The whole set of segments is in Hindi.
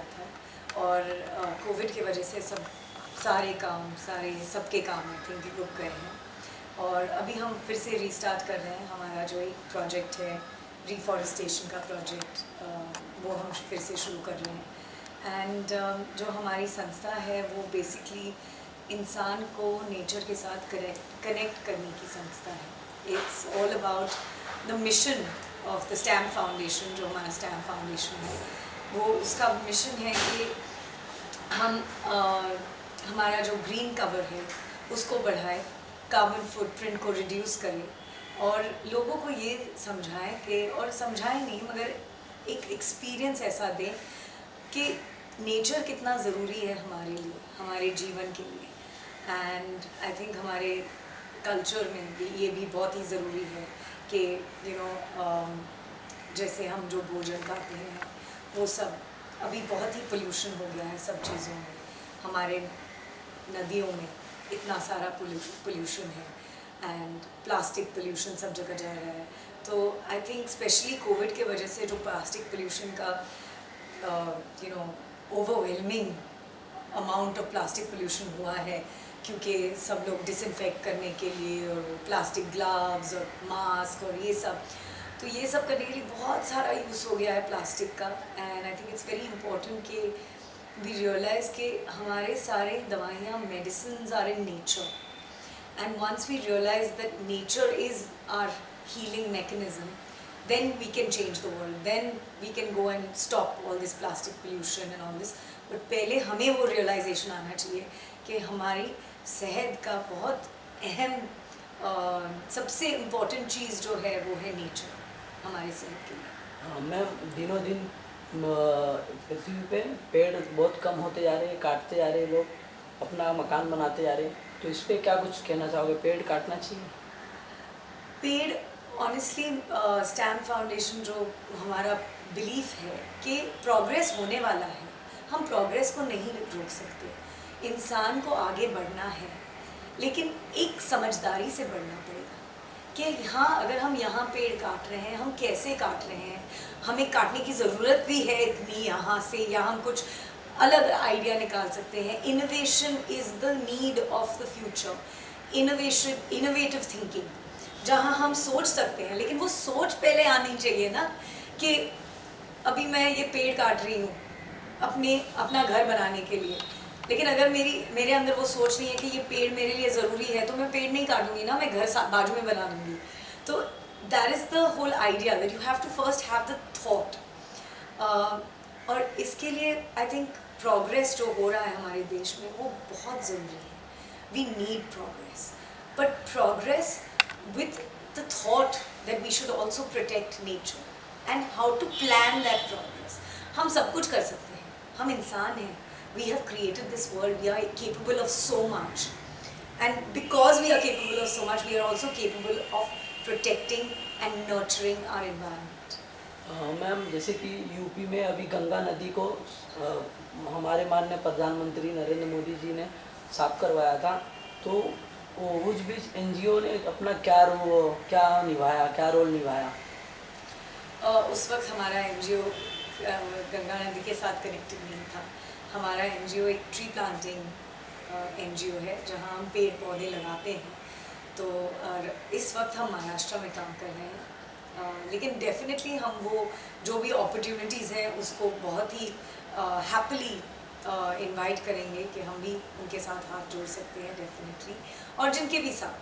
गया था और कोविड की वजह से सबके काम आई थिंक रुक गए हैं और अभी हम फिर से रीस्टार्ट कर रहे हैं। हमारा जो एक प्रोजेक्ट है रिफॉरेस्टेशन का प्रोजेक्ट, वो हम फिर से शुरू कर रहे हैं। एंड जो हमारी संस्था है वो बेसिकली इंसान को नेचर के साथ कनेक्ट करने की संस्था है। It's all about the mission of the stamp foundation. जो हमारा स्टैम्प फाउंडेशन है वो उसका मिशन है कि हम हमारा जो ग्रीन कवर है उसको बढ़ाए, कार्बन फुटप्रिंट को रिड्यूस करें और लोगों को ये समझाएं कि, और समझाएं नहीं मगर एक एक्सपीरियंस ऐसा दें कि नेचर कितना ज़रूरी है हमारे लिए, हमारे जीवन के लिए। एंड आई थिंक हमारे कल्चर में भी ये भी बहुत ही ज़रूरी है कि जैसे हम जो भोजन खाते हैं वो सब अभी बहुत ही पोल्यूशन हो गया है सब चीज़ों में। हमारे नदियों में इतना सारा पोल्यूशन है एंड प्लास्टिक पोल्यूशन सब जगह जा रहा है। तो आई थिंक स्पेशली कोविड के वजह से जो प्लास्टिक पोल्यूशन का overwhelming amount of plastic pollution हुआ है, क्योंकि सब लोग डिसइंफेक्ट करने के लिए और प्लास्टिक ग्लव्स और मास्क और ये सब, तो ये सब करने के लिए बहुत सारा यूज़ हो गया है प्लास्टिक का। And I think it's very important कि वी रियलाइज़ कि हमारे सारे दवाइयाँ medicine are in nature and once we realise that nature is are healing mechanism, then we can change the world, then we can go and stop all this plastic pollution and all this. but पहले हमें वो realization आना चाहिए कि हमारी सेहत का बहुत अहम सबसे इम्पोर्टेंट चीज़ जो है वो है नेचर हमारी सेहत के लिए। हाँ मैम, दिनों दिन पृथ्वी पे पेड़ बहुत कम होते जा रहे हैं, काटते जा रहे हैं लोग, अपना मकान बनाते जा रहे हैं, तो इस पर क्या कुछ कहना चाहोगे? पेड़ काटना चाहिए? पेड़ ऑनेस्टली स्टैम्प फाउंडेशन जो हमारा बिलीफ है कि प्रोग्रेस होने वाला है, हम प्रोग्रेस को नहीं रोक सकते। इंसान को आगे बढ़ना है लेकिन एक समझदारी से बढ़ना पड़ेगा कि हाँ, अगर हम यहाँ पेड़ काट रहे हैं, हम कैसे काट रहे हैं, हमें काटने की ज़रूरत भी है इतनी यहाँ से, या हम कुछ अलग आइडिया निकाल सकते हैं। Innovation is the need of the future. Innovative thinking, जहाँ हम सोच सकते हैं, लेकिन वो सोच पहले आनी चाहिए ना कि अभी मैं ये पेड़ काट रही हूँ अपना घर बनाने के लिए, लेकिन अगर मेरे अंदर वो सोच नहीं है कि ये पेड़ मेरे लिए ज़रूरी है तो मैं पेड़ नहीं काटूंगी ना, मैं घर बाजू में बना लूँगी। तो that is the whole idea that you have to first have the thought. और इसके लिए आई थिंक प्रोग्रेस जो हो रहा है हमारे देश में वो बहुत ज़रूरी है। We need progress, but progress with the thought that we should also protect nature and how to plan that progress. हम सब कुछ कर सकते हैं, हम इंसान हैं, we have created this world, we are capable of so much, and because we are capable of so much, we are also capable of protecting and nurturing our environment. Ma'am, जैसे कि यूपी में अभी गंगा नदी को हमारे माननीय प्रधानमंत्री नरेंद्र मोदी जी ने साफ करवाया था, तो उस बीच एनजीओ ने अपना क्या रोल निभाया? उस वक्त हमारा एनजीओ गंगा नदी के साथ कनेक्टेड नहीं था। हमारा एनजीओ एक ट्री प्लांटिंग एनजीओ है जहां हम पेड़ पौधे लगाते हैं। तो इस वक्त हम महाराष्ट्र में काम कर रहे हैं, लेकिन डेफिनेटली हम वो जो भी अपॉर्चुनिटीज़ हैं उसको बहुत ही हैप्पीली इनवाइट करेंगे कि हम भी उनके साथ हाथ जोड़ सकते हैं डेफिनेटली। और जिनके भी साथ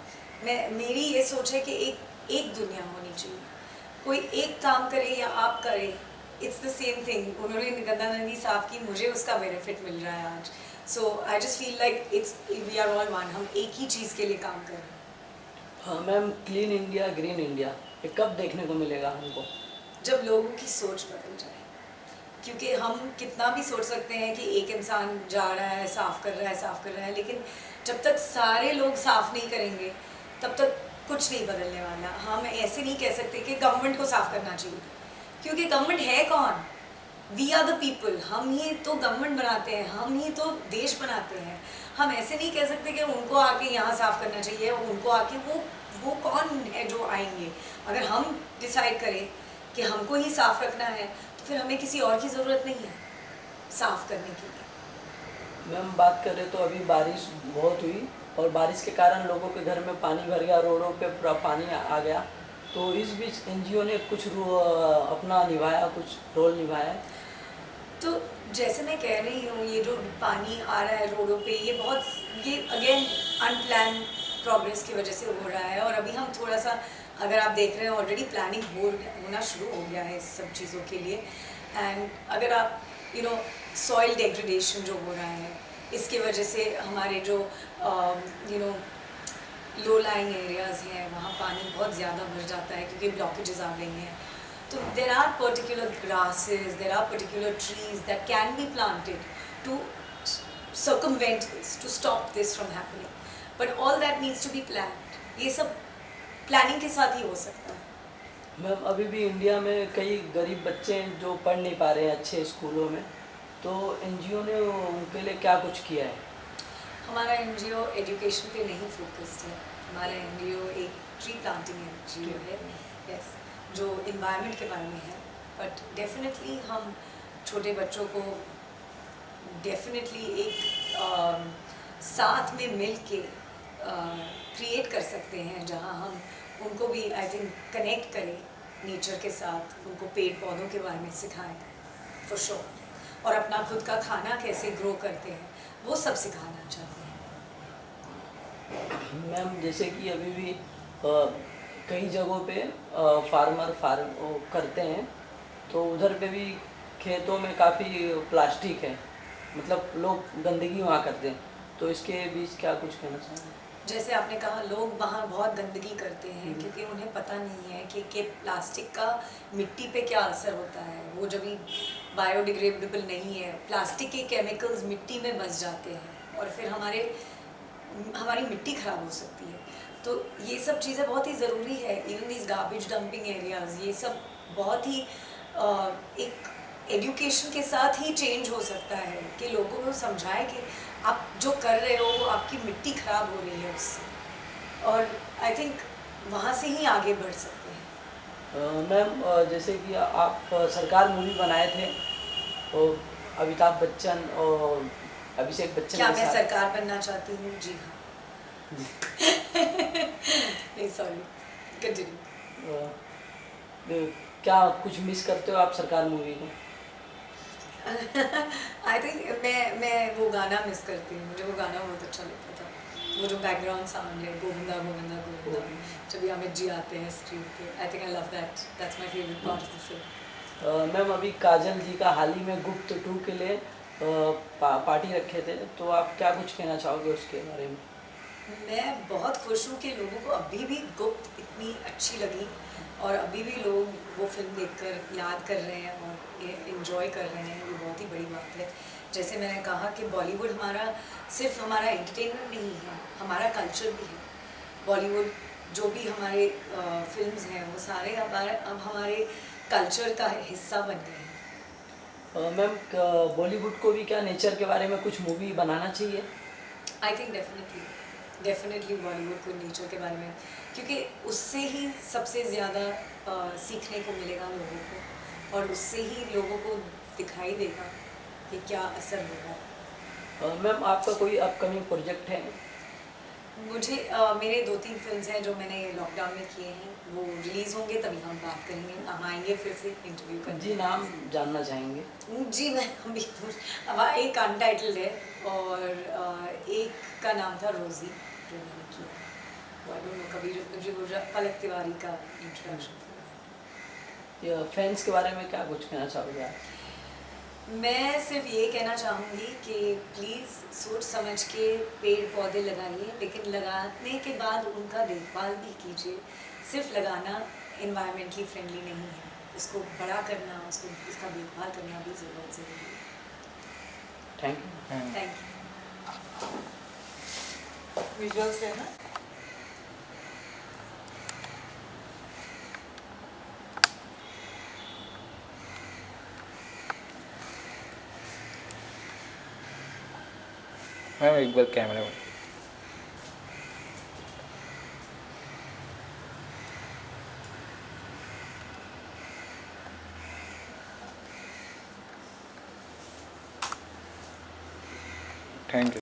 मेरी ये सोच है कि एक दुनिया होनी चाहिए, कोई एक काम करे या आप करें, इट्स द सेम थिंग। उन्होंने गंगा नदी साफ की, मुझे उसका बेनिफिट मिल रहा है आज। So I just feel like we are all one, हम एक ही चीज़ के लिए काम कर रहे हैं। हाँ ma'am, clean India green India ये कब देखने को मिलेगा हमको? जब लोगों की सोच बदल जाए, क्योंकि हम कितना भी सोच सकते हैं कि एक इंसान जा रहा है साफ़ कर रहा है, लेकिन जब तक सारे लोग साफ़ नहीं करेंगे तब तक कुछ नहीं बदलने वाला। हम ऐसे नहीं कह सकते कि गवर्नमेंट को साफ़ करना चाहिए, क्योंकि गवर्नमेंट है कौन? We are the people. हम ही तो गवर्नमेंट बनाते हैं, हम ही तो देश बनाते हैं। हम ऐसे नहीं कह सकते कि उनको आके यहाँ साफ़ करना चाहिए, उनको आके वो कौन है जो आएंगे? अगर हम डिसाइड करें कि हमको ही साफ़ रखना है तो फिर हमें किसी और की ज़रूरत नहीं है। साफ करने के लिए। मैम बात करें तो अभी बारिश बहुत हुई और बारिश के कारण लोगों के घर में पानी भर गया, रोडों पे पूरा पानी आ गया। तो इस बीच एनजीओ ने कुछ अपना निभाया, कुछ रोल निभाया। तो जैसे मैं कह रही हूँ, ये जो पानी आ रहा है रोडों पे, ये अगेन अनप्लान प्रोग्रेस की वजह से हो रहा है। और अभी हम थोड़ा सा, अगर आप देख रहे हैं, ऑलरेडी प्लानिंग होना शुरू हो गया है इस सब चीज़ों के लिए। एंड अगर आप सॉइल डेग्रेडेशन जो हो रहा है, इसकी वजह से हमारे जो लो लाइंग एरियाज़ हैं, वहाँ पानी बहुत ज़्यादा भर जाता है क्योंकि ब्लॉकेजेस आ गई हैं। So there are particular grasses, there are particular trees that can be planted to circumvent this, to stop this from happening. But all that needs to be planned. ये सब planning के साथ ही हो सकता है। मैम अभी भी इंडिया में कई गरीब बच्चे हैं जो पढ़ नहीं पा रहे हैं अच्छे स्कूलों में, तो एनजीओ ने उनके लिए क्या कुछ किया है? हमारा एनजीओ एजुकेशन पे नहीं फोकस्ड है। हमारा एनजीओ एक ट्री प्लांटिंग एनजीओ है, यस, जो इन्वायरमेंट के बारे में है। बट डेफिनेटली हम छोटे बच्चों को डेफिनेटली एक साथ में मिल के क्रिएट कर सकते हैं, जहाँ हम उनको भी आई थिंक कनेक्ट करें नेचर के साथ, उनको पेड़ पौधों के बारे में सिखाएं फॉर श्योर, और अपना खुद का खाना कैसे ग्रो करते हैं वो सब सिखाना चाहते हैं। मैम जैसे कि अभी भी कई जगहों पे फार्मर फार्म करते हैं, तो उधर पे भी खेतों में काफ़ी प्लास्टिक है, मतलब लोग गंदगी वहाँ करते हैं, तो इसके बीच क्या कुछ कहना चाहेंगे? जैसे आपने कहा, लोग वहाँ बहुत गंदगी करते हैं क्योंकि उन्हें पता नहीं है कि प्लास्टिक का मिट्टी पे क्या असर होता है। वो जब भी बायोडिग्रेडेबल नहीं है, प्लास्टिक के केमिकल्स मिट्टी में बस जाते हैं और फिर हमारी मिट्टी ख़राब हो सकती है। तो ये सब चीज़ें बहुत ही ज़रूरी है। Even these garbage dumping areas, ये सब बहुत ही एक एजुकेशन के साथ ही चेंज हो सकता है कि लोगों को समझाएं कि आप जो कर रहे हो वो आपकी मिट्टी ख़राब हो रही है उससे, और आई थिंक वहाँ से ही आगे बढ़ सकते हैं। मैम जैसे कि आप सरकार मूवी बनाए थे, तो अमिताभ बच्चन और अभिषेक बच्चन क्या के मैं साथ। सरकार बनना चाहती हूँ? जी हाँ। नहीं, सॉरी, कंटिन्यू। क्या कुछ मिस करते हो आप सरकार मूवी को? आई थिंक मैं वो गाना मिस करती हूँ। मुझे वो गाना बहुत अच्छा लगता था, वो जो बैकग्राउंड साउंड है, गोविंदा गोविंदा गोविंदा, जब भी अमित जी आते हैं स्क्रीन पे। I think I love that, that's my favourite part of the film. Ma'am अभी काजल जी का हाल ही में गुप्त 2 के लिए पार्टी रखे थे, तो आप क्या कुछ कहना चाहोगे उसके बारे में? मैं बहुत खुश हूँ कि लोगों को अभी भी गुप्त इतनी अच्छी लगी और अभी भी लोग वो फिल्म देखकर याद कर रहे हैं और इन्जॉय कर रहे हैं। ये बहुत ही बड़ी बात है। जैसे मैंने कहा कि बॉलीवुड सिर्फ हमारा एंटरटेनमेंट नहीं है, हमारा कल्चर भी है। बॉलीवुड जो भी हमारे फिल्म्स हैं वो सारे अब हमारे कल्चर का हिस्सा बन गए हैं। मैम बॉलीवुड को भी क्या नेचर के बारे में कुछ मूवी बनाना चाहिए? आई थिंक डेफिनेटली बॉलीवुड को नेचर के बारे में, क्योंकि उससे ही सबसे ज़्यादा सीखने को मिलेगा लोगों को, और उससे ही लोगों को दिखाई देगा कि क्या असर होगा। मैम आपका कोई अपकमिंग प्रोजेक्ट है? मुझे मेरे 2-3 फिल्म्स हैं जो मैंने लॉकडाउन में किए हैं, वो रिलीज़ होंगे तभी हम बात करेंगे, हम आएंगे फिर से इंटरव्यू करने। जी, नाम जानना चाहेंगे? जी, मैं अभी अब एक अनटाइटल्ड है और एक का नाम था रोज़ी, जो मैंने किया। वो आई डोंट नो, कभी पलक तिवारी का इंट्रोडक्शन। या फैंस के बारे में क्या कुछ कहना चाहोगे आप? मैं सिर्फ ये कहना चाहूँगी कि प्लीज़ सोच समझ के पेड़ पौधे लगाइए, लेकिन लगाने के बाद उनका देखभाल भी कीजिए। सिर्फ लगाना एनवायरमेंटली फ्रेंडली नहीं है, इसको बड़ा करना, इसका देखभाल करना भी ज़रूरत ज़रूरी है। Thank you. Thank you. Visuals है ना? मैम एक बार कैमरा में। Thank you.